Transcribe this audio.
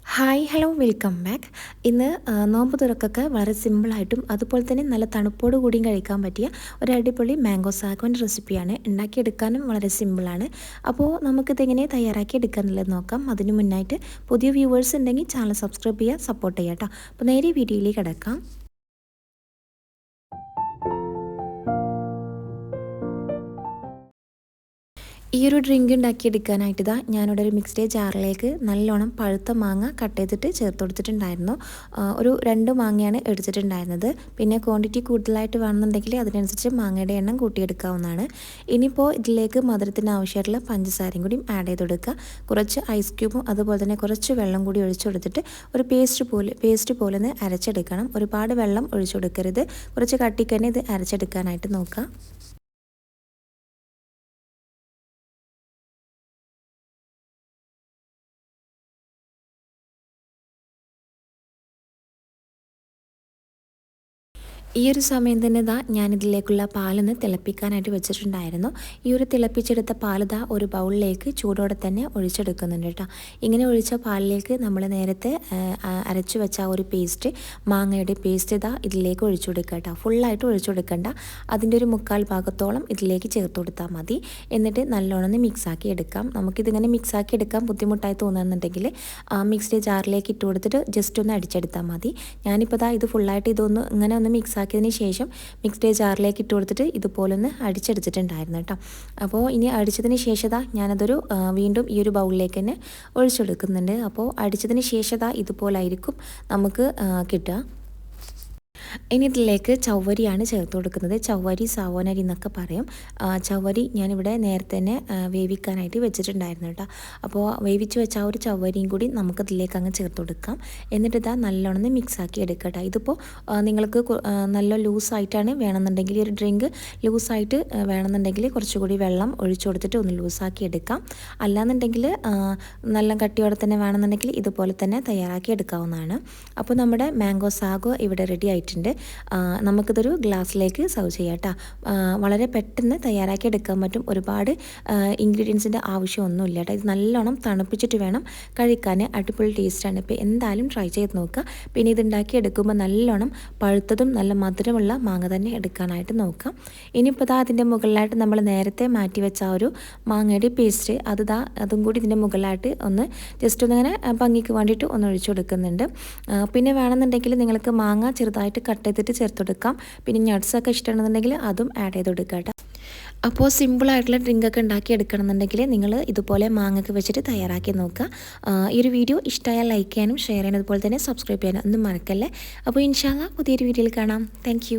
Hi hello welcome back. ഇന്ന് നോമ്പ് തുറക്കൊക്കെ വളരെ സിമ്പിളായിട്ടും അതുപോലെ തന്നെ നല്ല തണുപ്പോട് കൂടിയും കഴിക്കാൻ പറ്റിയ ഒരു അടിപൊളി മാംഗോ സാഗോൻ്റെ റെസിപ്പിയാണ്. ഉണ്ടാക്കിയെടുക്കാനും വളരെ സിമ്പിളാണ്. അപ്പോൾ നമുക്കിതെങ്ങനെ തയ്യാറാക്കി എടുക്കാമെന്നുള്ളത് നോക്കാം. അതിന് മുന്നായിട്ട് പുതിയ വ്യൂവേഴ്സ് ഉണ്ടെങ്കിൽ ചാനൽ സബ്സ്ക്രൈബ് ചെയ്യുക, സപ്പോർട്ട് ചെയ്യാം കേട്ടോ. അപ്പോൾ നേരെ വീഡിയോയിലേക്ക് കിടക്കാം. ഈ ഒരു ഡ്രിങ്ക് ഉണ്ടാക്കിയെടുക്കാനായിട്ട് ഞാനിവിടെ ഒരു മിക്സ്ഡ് ജാറിലേക്ക് നല്ലോണം പഴുത്ത മാങ്ങ കട്ട് ചെയ്തിട്ട് ചേർത്ത് കൊടുത്തിട്ടുണ്ടായിരുന്നു. ഒരു 2 മാങ്ങയാണ് എടുത്തിട്ടുണ്ടായിരുന്നത്. പിന്നെ ക്വാണ്ടിറ്റി കൂടുതലായിട്ട് വേണമെന്നുണ്ടെങ്കിൽ അതിനനുസരിച്ച് മാങ്ങയുടെ എണ്ണം കൂട്ടിയെടുക്കാവുന്നതാണ്. ഇനിയിപ്പോൾ ഇതിലേക്ക് മധുരത്തിന് ആവശ്യമായിട്ടുള്ള പഞ്ചസാരയും കൂടി ആഡ് ചെയ്ത് കൊടുക്കുക. കുറച്ച് ഐസ് ക്യൂബും അതുപോലെ തന്നെ കുറച്ച് വെള്ളം കൂടി ഒഴിച്ചു കൊടുത്തിട്ട് ഒരു പേസ്റ്റ് പോലെ ഒന്ന് അരച്ചെടുക്കണം. ഒരുപാട് വെള്ളം ഒഴിച്ചു കൊടുക്കരുത്. കുറച്ച് കട്ടിക്ക് തന്നെ ഇത് അരച്ചെടുക്കാനായിട്ട് നോക്കുക. ഈ ഒരു സമയം തന്നെ ഞാനിതിലേക്കുള്ള പാലൊന്ന് തിളപ്പിക്കാനായിട്ട് വെച്ചിട്ടുണ്ടായിരുന്നു. ഈ ഒരു തിളപ്പിച്ചെടുത്ത പാൽ ഒരു ബൗളിലേക്ക് ചൂടോടെ തന്നെ ഒഴിച്ചെടുക്കുന്നുണ്ട് കേട്ടോ. ഇങ്ങനെ ഒഴിച്ച പാലിലേക്ക് നമ്മൾ നേരത്തെ അരച്ചു വെച്ച ആ ഒരു പേസ്റ്റ്, മാങ്ങയുടെ പേസ്റ്റ് ഇതിലേക്ക് ഒഴിച്ചു കൊടുക്കുക കേട്ടോ. ഫുള്ളായിട്ട് ഒഴിച്ചു കൊടുക്കണ്ട, അതിൻ്റെ ഒരു 1/4 ഭാഗത്തോളം ഇതിലേക്ക് ചേർത്ത് കൊടുത്താൽ മതി. എന്നിട്ട് നല്ലോണം ഒന്ന് മിക്സാക്കി എടുക്കാം. നമുക്കിതിങ്ങനെ മിക്സാക്കി എടുക്കാൻ ബുദ്ധിമുട്ടായി തോന്നുന്നുണ്ടെങ്കിൽ മിക്സ്ഡ് ജാറിലേക്ക് ഇട്ട് കൊടുത്തിട്ട് ജസ്റ്റ് ഒന്ന് അടിച്ചെടുത്താൽ മതി. ഞാനിപ്പോൾ ഇത് ഫുള്ളായിട്ട് ഇതൊന്ന് ഇങ്ങനെ ഒന്ന് മിക്സ് ആക്കിയതിന് ശേഷം മിക്സ്ഡ് ജാറിലേക്ക് ഇട്ട് കൊടുത്തിട്ട് ഇതുപോലെ ഒന്ന് അടിച്ചെടുത്തിട്ടുണ്ടായിരുന്നു കേട്ടോ. അപ്പോൾ ഇനി അടിച്ചതിന് ശേഷം ഞാനതൊരു വീണ്ടും ഈ ഒരു ബൗളിലേക്ക് തന്നെ ഒഴിച്ചെടുക്കുന്നുണ്ട്. അപ്പോൾ അടിച്ചതിന് ശേഷം ഇതുപോലായിരിക്കും നമുക്ക് കിട്ടുക. ഇനി ഇതിലേക്ക് ചവ്വരിയാണ് ചേർത്ത് കൊടുക്കുന്നത്. ചവ്വരി, സാവോനരി എന്നൊക്കെ പറയും. ചവ്വരി ഞാനിവിടെ നേരത്തെ തന്നെ വേവിക്കാനായിട്ട് വെച്ചിട്ടുണ്ടായിരുന്നു കേട്ടോ. അപ്പോൾ വേവിച്ച് വെച്ച ആ ഒരു ചവ്വരിയും കൂടി നമുക്കതിലേക്ക് അങ്ങ് ചേർത്ത് കൊടുക്കാം. എന്നിട്ട് നല്ലോണം മിക്സാക്കി എടുക്കുക കേട്ടോ. ഇതിപ്പോൾ നിങ്ങൾക്ക് നല്ല ലൂസായിട്ടാണ് വേണമെന്നുണ്ടെങ്കിൽ ഒരു ഡ്രിങ്ക് ലൂസായിട്ട് വേണമെന്നുണ്ടെങ്കിൽ കുറച്ചുകൂടി വെള്ളം ഒഴിച്ചു കൊടുത്തിട്ട് ഒന്ന് ലൂസാക്കി എടുക്കാം. അല്ലാന്നുണ്ടെങ്കിൽ നല്ല കട്ടിയോടെ തന്നെ വേണമെന്നുണ്ടെങ്കിൽ ഇതുപോലെ തന്നെ തയ്യാറാക്കി എടുക്കാവുന്നതാണ്. അപ്പോൾ നമ്മുടെ മാംഗോ സാഗോ ഇവിടെ റെഡി ആയിട്ടുണ്ട്. നമുക്കിതൊരു ഗ്ലാസ്സിലേക്ക് സെർവ് ചെയ്യാം കേട്ടോ. വളരെ പെട്ടെന്ന് തയ്യാറാക്കി എടുക്കാൻ പറ്റും. ഒരുപാട് ഇൻഗ്രീഡിയൻസിൻ്റെ ആവശ്യമൊന്നുമില്ല കേട്ടോ. ഇത് നല്ലോണം തണുപ്പിച്ചിട്ട് വേണം കഴിക്കാൻ. അടിപൊളി ടേസ്റ്റാണ്. ഇപ്പോൾ എന്തായാലും ട്രൈ ചെയ്ത് നോക്കുക. പിന്നെ ഇതുണ്ടാക്കി എടുക്കുമ്പോൾ നല്ലോണം പഴുത്തതും നല്ല മധുരമുള്ള മാങ്ങ തന്നെ എടുക്കാനായിട്ട് നോക്കാം. ഇനിയിപ്പോൾ അതിൻ്റെ മുകളിലായിട്ട് നമ്മൾ നേരത്തെ മാറ്റി വെച്ച ആ ഒരു മാങ്ങയുടെ പേസ്റ്റ് അതും കൂടി ഇതിൻ്റെ മുകളിലായിട്ട് ഒന്ന് ജസ്റ്റ് ഒന്നിങ്ങനെ ഭംഗിക്ക് വേണ്ടിയിട്ട് ഒന്ന് ഒഴിച്ചു കൊടുക്കുന്നുണ്ട്. പിന്നെ വേണമെന്നുണ്ടെങ്കിൽ നിങ്ങൾക്ക് മാങ്ങ ചെറുതായിട്ട് കട്ട് ചെയ്തിട്ട് ചേർത്ത് കൊടുക്കാം. പിന്നെ നട്ട്സൊക്കെ ഇഷ്ടമാണെന്നുണ്ടെങ്കിൽ അതും ആഡ് ചെയ്ത് കൊടുക്കുക കേട്ടോ. അപ്പോൾ സിമ്പിളായിട്ടുള്ള ഡ്രിങ്കൊക്കെ ഉണ്ടാക്കി എടുക്കണമെന്നുണ്ടെങ്കിൽ നിങ്ങൾ ഇതുപോലെ മാങ്ങയൊക്കെ വെച്ചിട്ട് തയ്യാറാക്കി നോക്കുക. ഈ ഒരു വീഡിയോ ഇഷ്ടമായാൽ ലൈക്ക് ചെയ്യാനും ഷെയർ ചെയ്യാനും അതുപോലെ തന്നെ സബ്സ്ക്രൈബ് ചെയ്യാനും ഒന്നും മറക്കല്ലേ. അപ്പോൾ ഇൻഷാ അല്ലാഹ് പുതിയൊരു വീഡിയോയിൽ കാണാം. താങ്ക്